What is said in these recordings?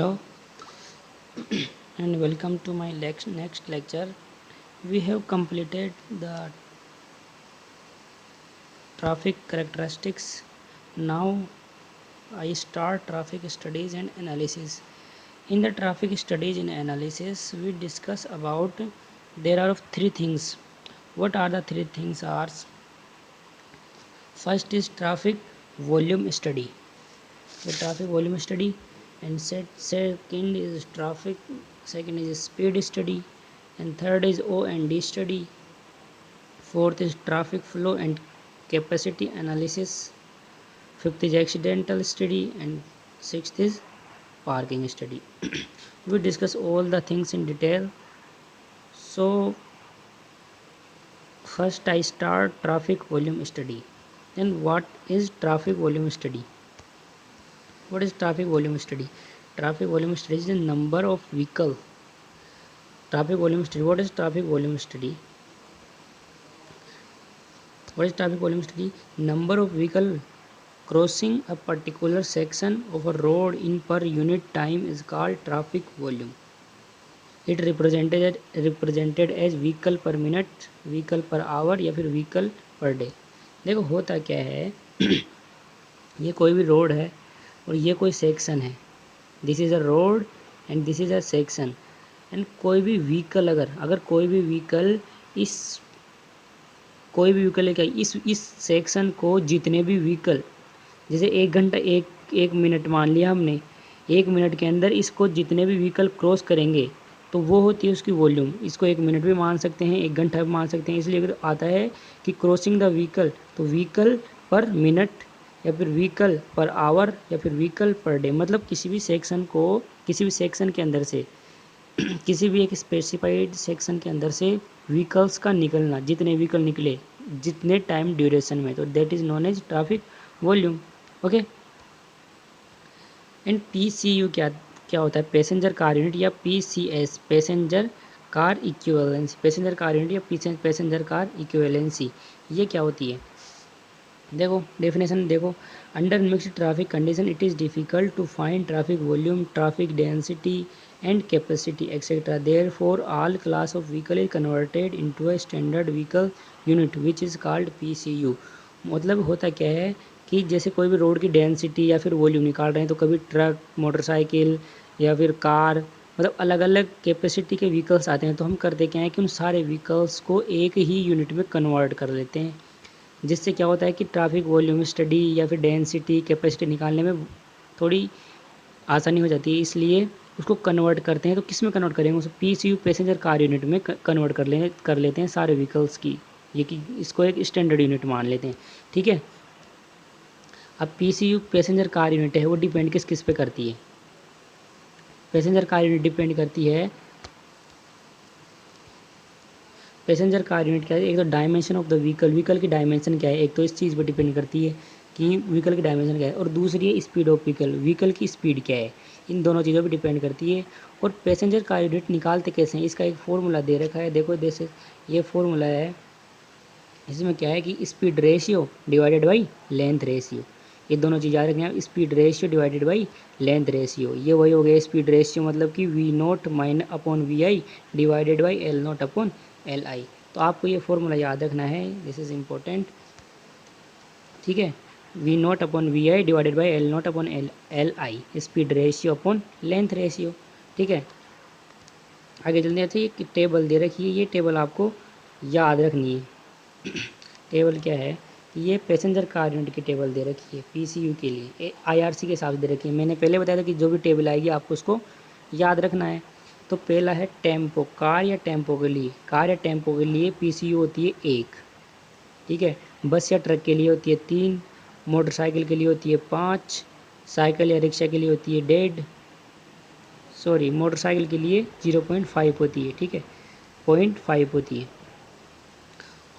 Hello and welcome to my next lecture. We have completed the traffic characteristics. Now I start traffic studies and analysis. In the traffic studies and analysis, we discuss about there are three things. What are the three things? Are first is traffic volume study. The traffic volume study, and second is speed study, and third is O&D study. Fourth is traffic flow and capacity analysis. Fifth is accidental study, and sixth is parking study. We discuss all the things in detail. So first I start traffic volume study. Then what is traffic volume study? What is traffic volume study? Traffic volume study is the number of vehicle. Traffic volume study. What is traffic volume study? What is traffic volume study? Number of vehicle crossing a particular section of a road in per unit time is called traffic volume. It represented as vehicle per minute, vehicle per hour या फिर vehicle per day. देखो होता क्या है ये कोई भी road है और ये कोई सेक्शन है. This is a road and this is a section. And कोई भी व्हीकल अगर कोई भी व्हीकल लेकर इस सेक्शन को जितने भी व्हीकल, जैसे एक घंटा एक मिनट मान लिया हमने, एक मिनट के अंदर इसको जितने भी व्हीकल क्रॉस करेंगे तो वो होती है उसकी वॉल्यूम. इसको एक मिनट भी मान सकते हैं, एक घंटा भी मान सकते हैं. इसलिए अगर आता है कि क्रॉसिंग द व्हीकल तो व्हीकल पर मिनट या फिर व्हीकल पर आवर या फिर व्हीकल पर डे, मतलब किसी भी सेक्शन के अंदर से किसी भी एक स्पेसिफाइड सेक्शन के अंदर से व्हीकल्स का निकलना, जितने व्हीकल निकले जितने टाइम ड्यूरेशन में, तो that is known as traffic volume. Okay. And PCU क्या होता है? पैसेंजर कार यूनिट या PCS, passenger car equivalency. Passenger car unit या पैसेंजर कार इक्विवेलेंसी ये क्या होती है? देखो डेफिनेशन देखो. Under mixed traffic condition it is difficult to find traffic volume, traffic density and capacity etc. Therefore all class of vehicle is converted into a standard vehicle unit which is called PCU. मतलब होता क्या है कि जैसे कोई भी road की density या फिर वॉल्यूम निकाल रहे हैं तो कभी ट्रक, मोटरसाइकिल या फिर कार, मतलब अलग अलग कैपेसिटी के व्हीकल्स आते हैं, तो हम करते क्या है कि उन सारे व्हीकल्स को एक ही यूनिट में कन्वर्ट कर लेते हैं. जिससे क्या होता है कि ट्रैफिक वॉल्यूम स्टडी या फिर डेंसिटी कैपेसिटी निकालने में थोड़ी आसानी हो जाती है. इसलिए उसको कन्वर्ट करते हैं. तो किस में कन्वर्ट करेंगे? उसको PCU पैसेंजर कार यूनिट में कन्वर्ट कर लेते हैं सारे व्हीकल्स की. ये कि इसको एक स्टैंडर्ड यूनिट मान लेते हैं. ठीक है. अब PCU पैसेंजर कार यूनिट है वो डिपेंड किस पे करती है? पैसेंजर कार यूनिट डिपेंड करती है, पैसेंजर कार यूनिट क्या है? एक तो डायमेंशन ऑफ द व्हीकल की डायमेंशन क्या है, एक तो इस चीज़ पर डिपेंड करती है कि व्हीकल की डायमेंशन क्या है, और दूसरी है स्पीड ऑफ व्हीकल की स्पीड क्या है. इन दोनों चीज़ों पे डिपेंड करती है. और पैसेंजर कार यूनिट निकालते कैसे हैं? इसका एक फॉर्मूला दे रखा है. देखो जैसे ये फॉर्मूला है, इसमें क्या है कि speed ratio divided by length ratio. ये दोनों चीज़ याद रखना है. Speed ratio divided by length ratio, ये वही हो गया स्पीड रेशियो, मतलब कि V0 mine upon VI divided by L0 upon LI. तो आपको ये फॉर्मूला याद रखना है. This is important. ठीक है. V0 upon VI divided by L0 upon LI, speed ratio upon length ratio. ठीक है. आगे चलते हैं. एक टेबल दे रखी है, ये टेबल आपको याद रखनी है. टेबल क्या है? ये पैसेंजर कार यूनिट की टेबल दे रखी है PCU के लिए, IRC के हिसाब से दे रखी है. मैंने पहले बताया था कि जो भी टेबल आएगी आपको उसको याद रखना है. तो पहला है टेम्पो. कार या टेम्पो के लिए PCU होती है 1. ठीक है. बस या ट्रक के लिए होती है 3, मोटरसाइकिल के लिए होती है 5, साइकिल या रिक्शा के लिए होती है मोटरसाइकिल के लिए 0.5 होती है. ठीक है, 0.5 होती है.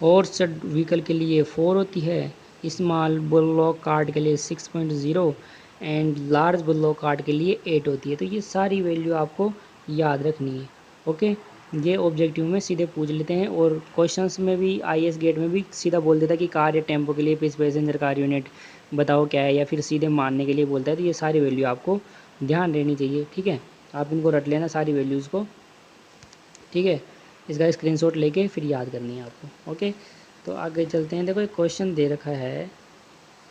हॉर्स व्हीकल के लिए 4 होती है. स्मॉल बुलॉक कार्ट के लिए 6.0 एंड लार्ज बुलॉक कार्ट के लिए 8 होती है. तो ये सारी वैल्यू आपको याद रखनी है. ओके. ये ऑब्जेक्टिव में सीधे पूछ लेते हैं, और क्वेश्चंस में भी IAS गेट में भी सीधा बोल देता है कि कार या टेम्पो के लिए पैसेंजर कार यूनिट बताओ क्या है, या फिर सीधे मानने के लिए बोलता है. तो ये सारी वैल्यू आपको ध्यान रहनी चाहिए, ठीक है। आप इनको रट लेना सारी वैल्यूज़ को, ठीक है। इसका स्क्रीनशॉट लेके फिर याद करनी है आपको, ओके। तो आगे चलते हैं। देखो एक क्वेश्चन दे रखा है,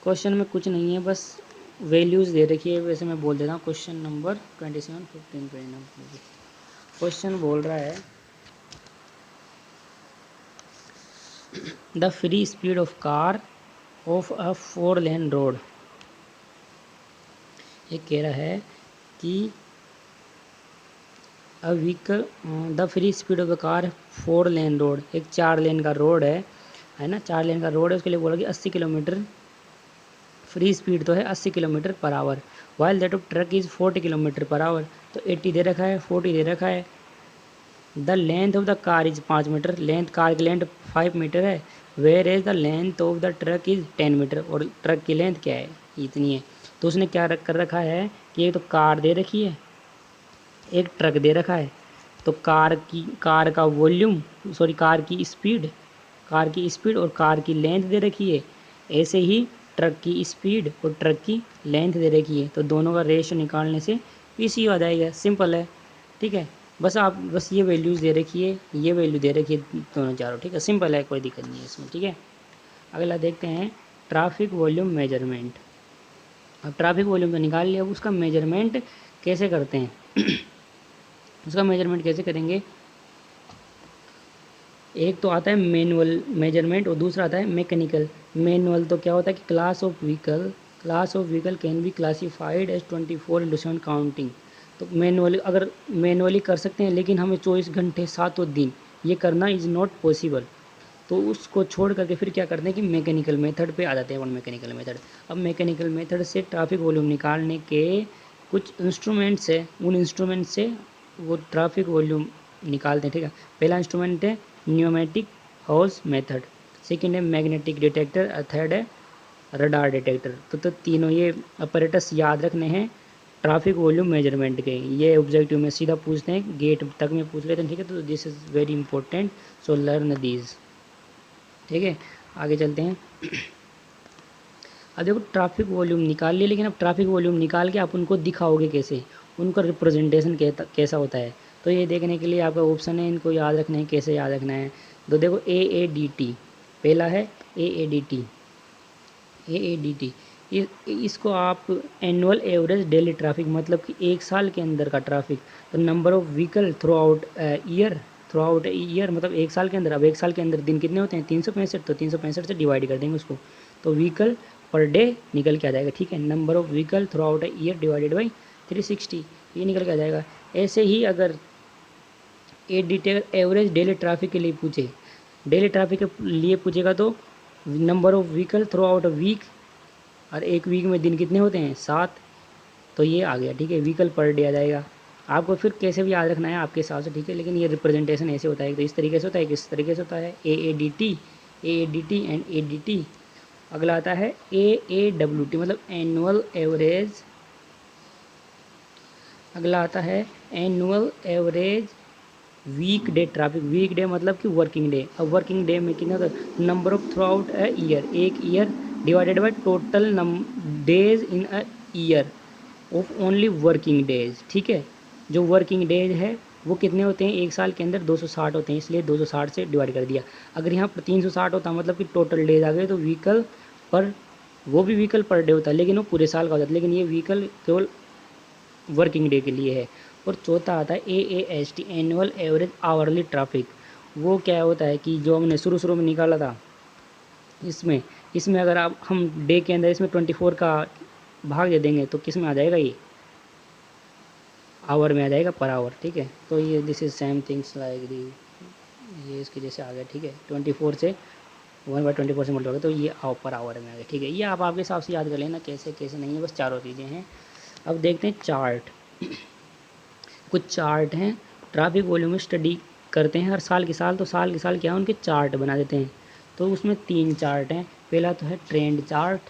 क्वेश्चन में कुछ नहीं है, बस वैल्यूज़ दे रखी है। वैसे मैं बोल देता हूँ क्वेश्चन नंबर 27 15 29। क्वेश्चन बोल रहा है the free speed of car of a 4 lane road. ये कह रहा है कि a vehicle the free speed of the car 4 lane road, एक 4 लेन का रोड है ना, 4 लेन का रोड है, उसके लिए बोला कि 80 किलोमीटर फ्री स्पीड तो है 80 kilometre per hour, while that of truck is 40 kilometre per hour. तो 80 दे रखा है, 40 दे रखा है। The length of the car is 5 metre, length car की लेंथ 5 मीटर है। Where is the length of the truck is 10 metre, और ट्रक की लेंथ क्या है, इतनी है। तो उसने क्या कर रखा है कि एक तो कार दे रखी है, एक ट्रक दे रखा है। तो कार का वॉल्यूम, सॉरी कार की स्पीड और कार की लेंथ दे रखी है। ऐसे ही ट्रक की स्पीड और ट्रक की लेंथ दे रखी है। तो दोनों का रेशो निकालने से पीसी आ जाएगा, सिंपल है, ठीक है। बस ये वैल्यूज़ दे रखी है, ये वैल्यू दे रखी है, दोनों चारों, ठीक है, सिंपल है, कोई दिक्कत नहीं है इसमें, ठीक है। अगला देखते हैं ट्रैफिक वॉल्यूम मेजरमेंट। अब ट्रैफिक वॉल्यूम तो निकाल लिया, अब उसका मेजरमेंट कैसे करते हैं उसका मेजरमेंट कैसे करेंगे। एक तो आता है मैनुअल मेजरमेंट और दूसरा आता है मैकेनिकल। मैनुअल तो क्या होता है कि class of vehicle can be classified as 24/7 counting. तो अगर मैनुअली कर सकते हैं, लेकिन हमें 24 घंटे 7 दिन ये करना इज़ नॉट पॉसिबल। तो उसको छोड़ करके फिर क्या करते हैं कि मैकेनिकल मेथड पे आ जाते हैं, मैकेनिकल मेथड। अब मैकेनिकल मेथड से ट्रैफिक वॉल्यूम निकालने के कुछ इंस्ट्रूमेंट्स है, उन इंस्ट्रूमेंट से वो ट्रैफिक वॉल्यूम निकालते हैं, ठीक है। पहला इंस्ट्रूमेंट है न्यूमेटिक हॉर्स मेथड, सेकेंड है मैग्नेटिक डिटेक्टर, थर्ड है रडार डिटेक्टर। तो तीनों ये अपरेटस याद रखने हैं ट्रैफिक वॉल्यूम मेजरमेंट के। ये ऑब्जेक्टिव में सीधा पूछते हैं, गेट तक में पूछ लेते हैं, ठीक है। तो this is very important, so learn these, ठीक है। आगे चलते हैं। अब देखो ट्रैफिक वॉल्यूम निकाल लिए, लेकिन अब ट्रैफिक वॉल्यूम निकाल के आप उनको दिखाओगे कैसे, उनका रिप्रेजेंटेशन कैसा होता है। तो ये देखने के लिए आपका ऑप्शन है, इनको याद रखना है, कैसे याद रखना है। तो देखो AADT, पहला है AADT। AADT इसको आप एनुअल एवरेज डेली ट्रैफिक, मतलब कि एक साल के अंदर का ट्रैफिक। तो number of vehicle throughout year, मतलब एक साल के अंदर। अब एक साल के अंदर दिन कितने होते हैं, 365, तो 365 से डिवाइड कर देंगे उसको, तो व्हीकल पर डे निकल के आ जाएगा, ठीक है। Number of vehicle throughout year divided by 360, ये निकल के आ जाएगा। ऐसे ही अगर a detail average daily traffic के लिए पूछे, डेली ट्रैफिक के लिए पूछेगा, तो number of vehicle throughout a week, और एक वीक में दिन कितने होते हैं, 7, तो ये आ गया, ठीक है। व्हीकल पर डे आ जाएगा। आपको फिर कैसे भी याद रखना है आपके हिसाब से, ठीक है। लेकिन ये रिप्रेजेंटेशन ऐसे होता है, तो इस तरीके से होता है, किस तरीके से होता है, AADT एंड ADT। अगला आता है AAWT, मतलब एनुअल एवरेज। अगला आता है annual average weekday traffic. Weekday मतलब कि वर्किंग डे। अब वर्किंग डे में कितना होता है, number of throughout a year, एक year divided by total days in a year of only working days, ठीक है। जो वर्किंग डेज है वो कितने होते हैं, एक साल के अंदर 260 होते हैं, इसलिए 260 से डिवाइड कर दिया। अगर यहाँ पर 360 होता मतलब कि टोटल डेज आ गए, तो व्हीकल पर, वो भी व्हीकल पर डे होता है, लेकिन वो पूरे साल का होता है, लेकिन ये व्हीकल केवल वर्किंग डे के लिए है। और चौथा आता है AAST, annual average hourly traffic. वो क्या होता है कि जो हमने शुरू में निकाला था, इसमें इसमें अगर आप हम डे के अंदर इसमें 24 का भाग दे देंगे, तो किस में आ जाएगा, ये आवर में आ जाएगा, पर आवर, ठीक है। तो ये this is same things like the, ये इसके जैसे आ गया, ठीक है। 24 से 1/24 से मल्टीप्लाई, तो ये पर आवर में आ गया, ठीक है। ये आप आपके हिसाब से याद कर लेना, कैसे कैसे नहीं है, बस चारों चीज़ें हैं। अब देखते हैं चार्ट। कुछ चार्ट हैं, ट्रैफिक वॉल्यूम स्टडी करते हैं हर साल के साल, तो साल के साल क्या है, उनके चार्ट बना देते हैं। तो उसमें 3 चार्ट हैं। पहला तो है ट्रेंड चार्ट,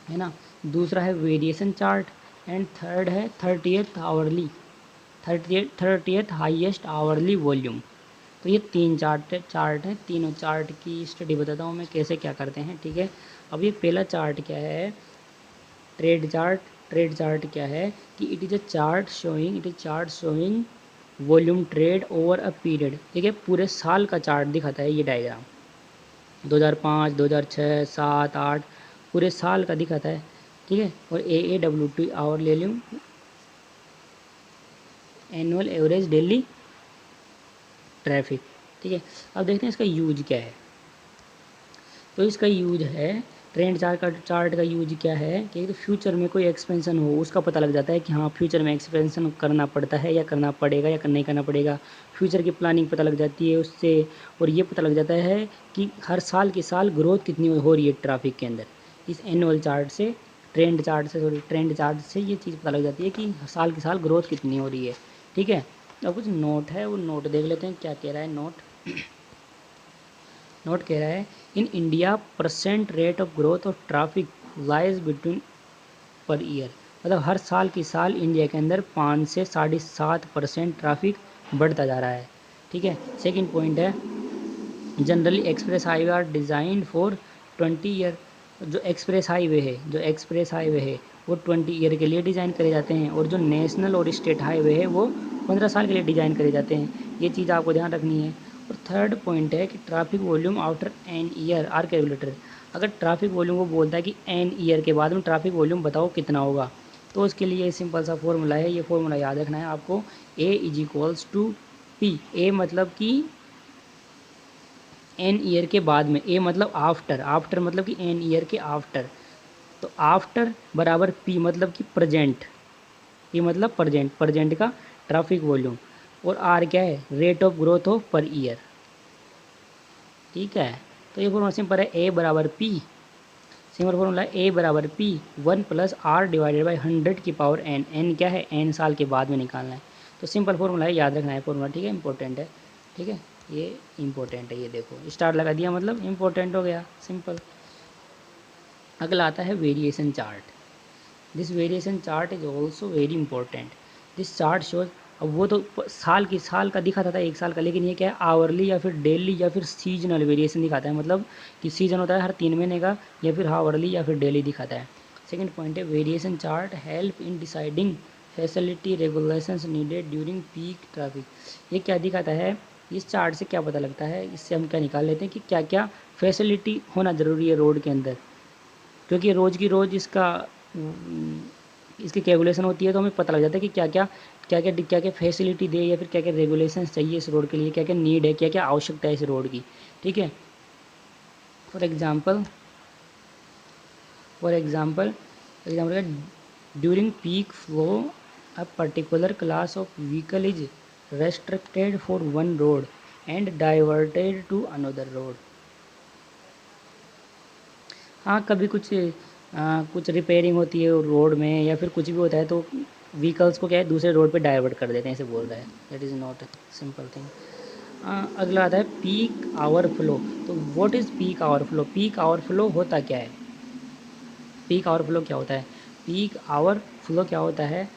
है ना, दूसरा है वेरिएशन चार्ट, एंड थर्ड है 30th हाईएस्ट आवरली वॉल्यूम। तो ये 3 चार्ट हैं। तीनों चार्ट की स्टडी बताता हूँ मैं कैसे क्या करते हैं, ठीक है। अब ये पहला चार्ट क्या है, ट्रेड चार्ट क्या है कि it is chart showing volume trade over a period. ठीक है, पूरे साल का चार्ट दिखाता है ये डायग्राम। 2005, 2006, 7, 8 पूरे साल का दिखाता है। ठीक है, और AAWT आवर ले लूँ, एनुअल एवरेज डेली ट्रैफिक। ठीक है, अब देखते हैं इसका यूज क्या है। तो इसका यूज है, ट्रेंड चार्ट का यूज क्या है कि तो फ्यूचर में कोई एक्सपेंशन हो उसका पता लग जाता है कि हाँ फ्यूचर में एक्सपेंशन करना पड़ता है या करना पड़ेगा या नहीं करना पड़ेगा। फ्यूचर की प्लानिंग पता लग जाती है उससे, और ये पता लग जाता है कि हर साल के साल ग्रोथ कितनी हो रही है ट्रैफिक के अंदर। इस एनुअल चार्ट से, ट्रेंड चार्ट से ये चीज़ पता लग जाती है कि साल के साल ग्रोथ कितनी हो रही है। ठीक है, अब कुछ नोट है, वो नोट देख लेते हैं क्या कह रहा है नोट। नोट कह रहा है in India percent rate of growth of traffic lies between per year. मतलब हर साल की साल इंडिया के अंदर 5 से 7.5% ट्रैफिक बढ़ता जा रहा है। ठीक है, सेकंड पॉइंट है generally express highway are designed for 20 year. जो एक्सप्रेस हाईवे है वो 20 ईयर के लिए डिज़ाइन करे जाते हैं, और जो नेशनल और स्टेट हाईवे है वो 15 साल के लिए डिज़ाइन करे जाते हैं। ये चीज़ आपको ध्यान रखनी है। और थर्ड पॉइंट है कि traffic volume after an year are calculator. अगर ट्रैफिक वॉल्यूम को बोलता है कि एन ईयर के बाद में ट्रैफिक वॉल्यूम बताओ कितना होगा, तो उसके लिए सिंपल सा फॉर्मूला है, ये फॉर्मूला याद रखना है आपको। ए इज इक्वल्स टू पी। ए मतलब कि एन ईयर के बाद में, ए मतलब आफ्टर मतलब कि एन ईयर के आफ्टर, तो आफ्टर बराबर पी मतलब कि प्रेजेंट, ये मतलब प्रेजेंट का ट्रैफिक वॉल्यूम, और आर क्या है rate of growth of per year. ठीक है, तो ये फॉर्मूला सिंपल है, ए बराबर पी, सिंपल फॉर्मूला ए बराबर पी 1+r डिवाइडेड बाई 100 की पावर एन। एन क्या है, एन साल के बाद में निकालना है। तो सिंपल फॉर्मूला है, याद रखना है फॉर्मूला। ठीक है, इंपॉर्टेंट है। ठीक है, ये इंपॉर्टेंट है, ये देखो स्टार लगा दिया मतलब इंपॉर्टेंट हो गया, सिंपल। अगला आता है variation chart. This variation chart is also very important. This chart shows, अब वो तो साल का दिखाता था, एक साल का, लेकिन ये क्या है आवरली या फिर डेली या फिर सीजनल वेरिएशन दिखाता है। मतलब कि सीजन होता है हर 3 महीने का, या फिर आवरली या फिर डेली दिखाता है। सेकेंड पॉइंट है variation chart help in deciding facility regulations needed during peak traffic. ये क्या दिखाता है, इस चार्ट से क्या पता लगता है, इससे हम क्या निकाल लेते हैं कि क्या क्या फैसिलिटी होना ज़रूरी है रोड के अंदर, क्योंकि रोज़ की रोज़ इसकी कैलकुलेशन होती है, तो हमें पता लग जाता है कि क्या क्या फैसिलिटी दे, या फिर क्या क्या रेगुलेशंस चाहिए इस रोड के लिए, क्या क्या नीड है, क्या क्या आवश्यकता है इस रोड की। ठीक है, for example during peak flow a particular class of vehicle is restricted for one road and diverted to another road. हाँ, कभी कुछ रिपेयरिंग होती है रोड में, या फिर कुछ भी होता है, तो व्हीकल्स को क्या है दूसरे रोड पे डाइवर्ट कर देते हैं, ऐसे बोल रहा है। That is not simple thing. अगला आता है पीक आवर फ्लो। तो what is peak hour flow? Peak hour flow होता क्या है? पीक आवर फ्लो क्या होता है? पीक आवर फ्लो क्या होता है?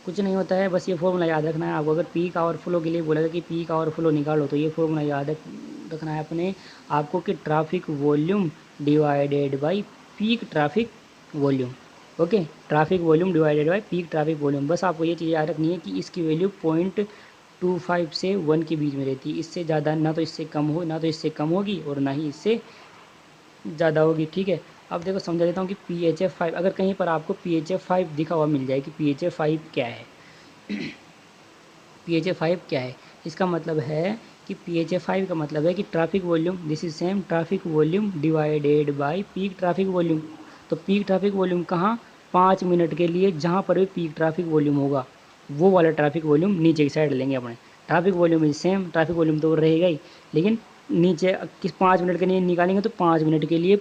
कुछ नहीं होता है, बस ये फॉर्मूला याद रखना है आपको। अगर पीक आवर फ्लो के लिए बोला कि पीक आवर फ्लो निकालो, तो ये फॉर्मूला याद रखना है अपने आपको कि traffic volume divided by peak traffic volume. Okay, traffic volume divided by peak traffic volume. बस आपको ये चीज़ याद रखनी है कि इसकी वैल्यू 0.25 से 1 के बीच में रहती है। इससे ज़्यादा ना तो इससे कम हो, ना तो इससे कम होगी, और ना ही इससे ज़्यादा होगी। ठीक है, अब देखो समझा देता हूँ कि PHF 5, अगर कहीं पर आपको PHF 5 दिखा हुआ मिल जाए कि PHF 5 क्या है, PHF 5 क्या है, इसका मतलब है कि PHF 5 का मतलब है कि traffic volume, this is same traffic volume divided by peak traffic volume. तो पीक ट्रैफिक वॉल्यूम कहाँ, 5 मिनट के लिए जहाँ पर भी पीक ट्रैफिक वॉल्यूम होगा, वो वाला ट्रैफिक वॉल्यूम नीचे की साइड लेंगे अपने। Traffic volume is same, traffic volume तो रहेगा ही, लेकिन नीचे किस 5 मिनट के लिए निकालेंगे, तो 5 मिनट के लिए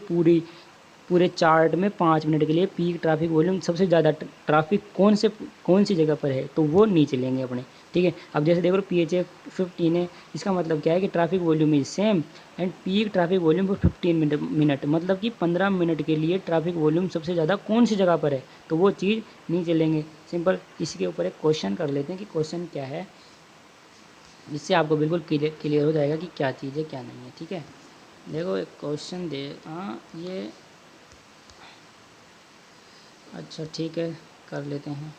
पूरे चार्ट में 5 मिनट के लिए पीक ट्रैफिक वॉल्यूम सबसे ज़्यादा ट्रैफिक कौन सी जगह पर है, तो वो नीचे लेंगे अपने। ठीक है, अब जैसे देखो PHF 15 है, इसका मतलब क्या है कि traffic volume is same and peak traffic volume for 15 minute, मतलब कि 15 मिनट के लिए ट्रैफिक वॉल्यूम सबसे ज़्यादा कौन सी जगह पर है, तो वो चीज़ नीचे लेंगे। सिंपल, इसी के ऊपर एक क्वेश्चन कर लेते हैं कि क्वेश्चन क्या है, जिससे आपको बिल्कुल क्लियर हो जाएगा कि क्या चीज़ है क्या नहीं है। ठीक है, देखो एक क्वेश्चन ये अच्छा ठीक है, कर लेते हैं।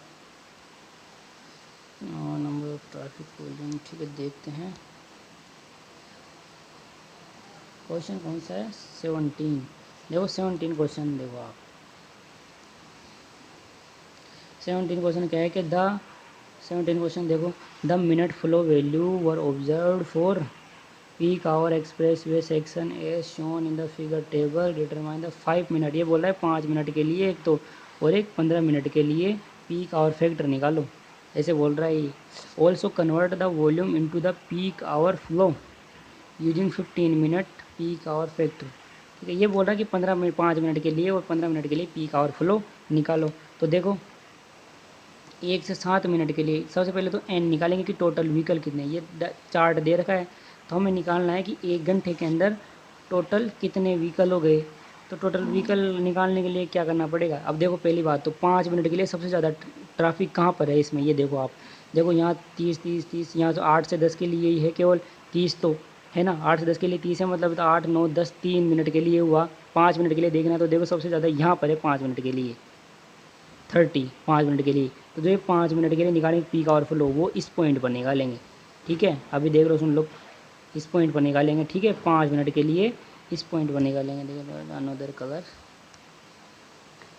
नंबर ऑफ ट्रैफिक वॉल्यूम, ठीक है देखते हैं। क्वेश्चन कौन सा है? 17। देखो 17 क्वेश्चन देखो आप। 17 क्वेश्चन क्या है कि द 17 क्वेश्चन देखो, the minute flow value were observed for peak hour express way section as shown in the figure table, determine the 5 minute. ये बोल रहा है 5 मिनट के लिए एक तो, और एक 15 मिनट के लिए पीक आवर फैक्टर निकालो, ऐसे बोल रहा है ये। Also convert the volume into the peak hour flow using 15 minute peak hour factor. ठीक है, ये बोल रहा है कि 15 मिनट, 5 मिनट के लिए और 15 मिनट के लिए पीक आवर फ्लो निकालो। तो देखो 1 से 7 मिनट के लिए सबसे पहले तो एन निकालेंगे कि टोटल व्हीकल कितने, ये चार्ट दे रखा है, तो हमें निकालना है कि 1 घंटे के अंदर टोटल कितने व्हीकल हो गए। तो टोटल व्हीकल निकालने के लिए क्या करना पड़ेगा? अब देखो पहली बात तो 5 मिनट के लिए सबसे ज़्यादा ट्रैफिक कहाँ पर है इसमें, ये देखो आप। देखो यहाँ 30 यहाँ तो 8 से 10 के लिए ही है केवल 30, तो है ना, 8 से 10 के लिए 30 है, मतलब तो 8 9 10 3 मिनट के लिए हुआ। 5 मिनट के लिए देखना, तो देखो सबसे ज़्यादा यहाँ पर है 5 मिनट के लिए 30, 5 मिनट के लिए। तो जो ये 5 मिनट के लिए निकालेंगे पीक आवर फ्लो, वो इस पॉइंट पर निकालेंगे। ठीक है, अभी देख लो सुन लो, इस पॉइंट पर निकालेंगे। ठीक है, 5 मिनट के लिए इस पॉइंट पर निकालेंगे। देखो अनदर कलर,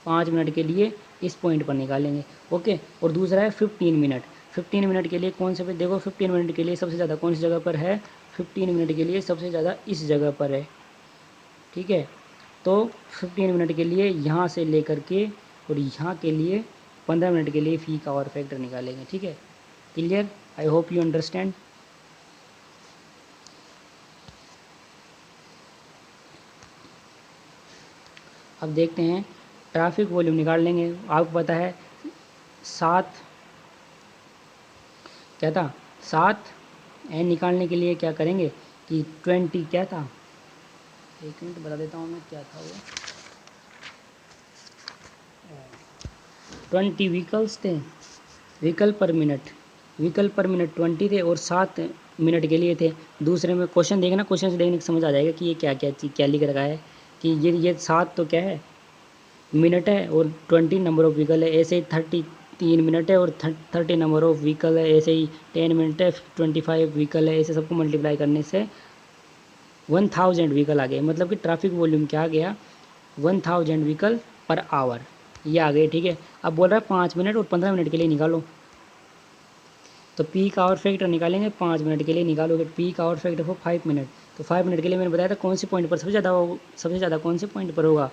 5 मिनट के लिए इस पॉइंट पर निकालेंगे। ओके, और दूसरा है 15 मिनट। 15 मिनट के लिए कौन से पे, देखो 15 मिनट के लिए सबसे ज़्यादा कौन सी जगह पर है? 15 मिनट के लिए सबसे ज़्यादा इस जगह पर है। ठीक है, तो 15 मिनट के लिए यहाँ से लेकर के और यहाँ के लिए 15 मिनट के लिए फी का और फैक्टर निकालेंगे। ठीक है, clear? I hope you understand. अब देखते हैं ट्रैफिक वॉल्यूम निकाल लेंगे। आपको पता है 7 क्या था, 7 एन निकालने के लिए क्या करेंगे कि 20 क्या था, एक मिनट बता देता हूँ मैं क्या था वो, 20 व्हीकल्स थे, व्हीकल पर मिनट, व्हीकल पर मिनट 20 थे और 7 मिनट के लिए थे। दूसरे में क्वेश्चन देखना, क्वेश्चन से देखने समझ आ जाएगा कि ये क्या क्या चीज़ क्या लिख रखा है, कि ये 7 तो क्या है मिनट है और 20 नंबर ऑफ़ व्हीकल है। ऐसे ही 33 मिनट है और 30 नंबर ऑफ़ व्हीकल है। ऐसे ही 10 मिनट है, 25 व्हीकल है। ऐसे सबको मल्टीप्लाई करने से 1000 व्हीकल आ गए, मतलब कि ट्रैफिक वॉल्यूम क्या आ गया, 1000 व्हीकल पर आवर, ये आ गए। ठीक है, अब बोल रहा है 5 मिनट और 15 मिनट के लिए निकालो, तो पीक आवर फैक्टर निकालेंगे 5 मिनट के लिए निकालोगे, peak hour factor for 5 minute. तो 5 मिनट के लिए मैंने बताया था कौन से पॉइंट पर सबसे ज़्यादा कौन से पॉइंट पर होगा,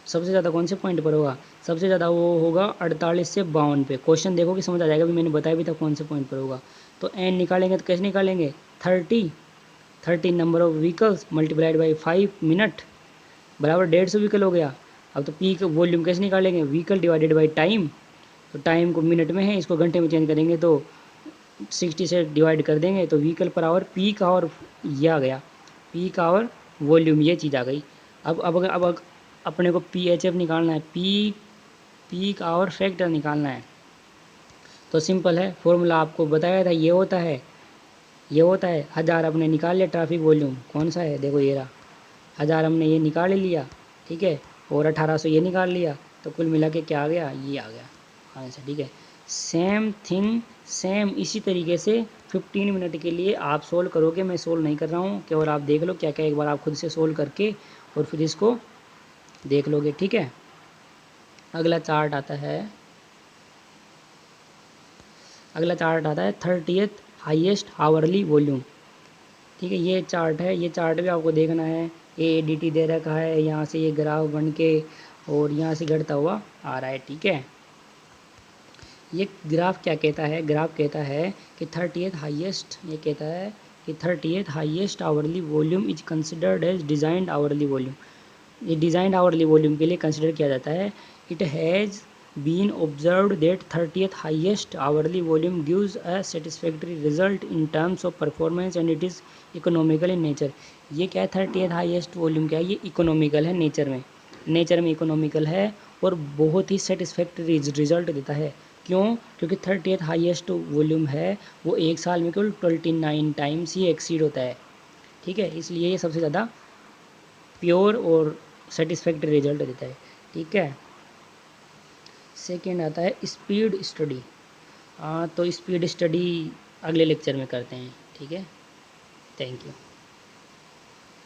सबसे ज़्यादा कौन से पॉइंट पर होगा, सबसे ज़्यादा वो होगा 48 से 52 पे। क्वेश्चन देखो कि समझ आ जाएगा, भी मैंने बताया भी था कौन से पॉइंट पर होगा। तो एन निकालेंगे तो कैसे निकालेंगे, 30 number of vehicles multiplied by 5 minute बराबर 150 व्हीकल हो गया। अब तो पीक वॉल्यूम कैसे निकालेंगे, व्हीकल डिवाइडेड बाई टाइम, तो टाइम को मिनट में है, इसको घंटे में चेंज करेंगे तो 60 से डिवाइड कर देंगे, तो vehicle per hour peak hour ये आ गया, पीक आवर वॉल्यूम ये चीज़ आ गई। अब अपने को PHF निकालना है, पीक आवर फैक्टर निकालना है। तो सिंपल है, फॉर्मूला आपको बताया था, ये होता है, ये होता है 1000 अपने निकाल लिया, ट्रैफिक वॉल्यूम कौन सा है, देखो ये रहा 1000 हमने ये निकाल लिया। ठीक है, और 1800 ये निकाल लिया, तो कुल मिला के क्या आ गया, ये आ गया आंसर। ठीक है, सेम थिंग, सेम इसी तरीके से 15 मिनट के लिए आप सोल्व करोगे, मैं सोल्व नहीं कर रहा हूँ, कि और आप देख लो क्या क्या, एक बार आप खुद से सोल्व करके और फिर इसको देख लोगे। ठीक है, अगला चार्ट आता है, अगला चार्ट आता है 30th हाईएस्ट आवरली वॉल्यूम। ठीक है, ये चार्ट है, ये चार्ट भी आपको देखना है, AADT दे रखा है, यहाँ से ये ग्राफ बन के और यहाँ से घटता हुआ आ रहा है। ठीक है, ये ग्राफ क्या कहता है, ग्राफ कहता है कि 30th हाईएस्ट, ये कहता है कि 30th highest hourly volume is considered as designed hourly volume. ये डिज़ाइंड आवरली वॉल्यूम के लिए कंसिडर किया जाता है। It has been observed that 30th highest hourly volume gives a satisfactory result in terms of performance and it is economical in nature. ये क्या है, 30th highest volume क्या है, ये इकोनॉमिकल है नेचर में, नेचर में इकोनॉमिकल है और बहुत ही सेटिस्फैक्ट्री रिजल्ट देता है। क्यों? क्योंकि 30th हाईएस्ट वॉल्यूम है वो एक साल में केवल 29 टाइम्स ही एक्सीड होता है। ठीक है, इसलिए ये सबसे ज़्यादा प्योर और सेटिस्फैक्ट्री रिजल्ट देता है। ठीक है, सेकेंड आता है स्पीड स्टडी। हाँ, तो स्पीड स्टडी अगले लेक्चर में करते हैं। ठीक है, थैंक यू।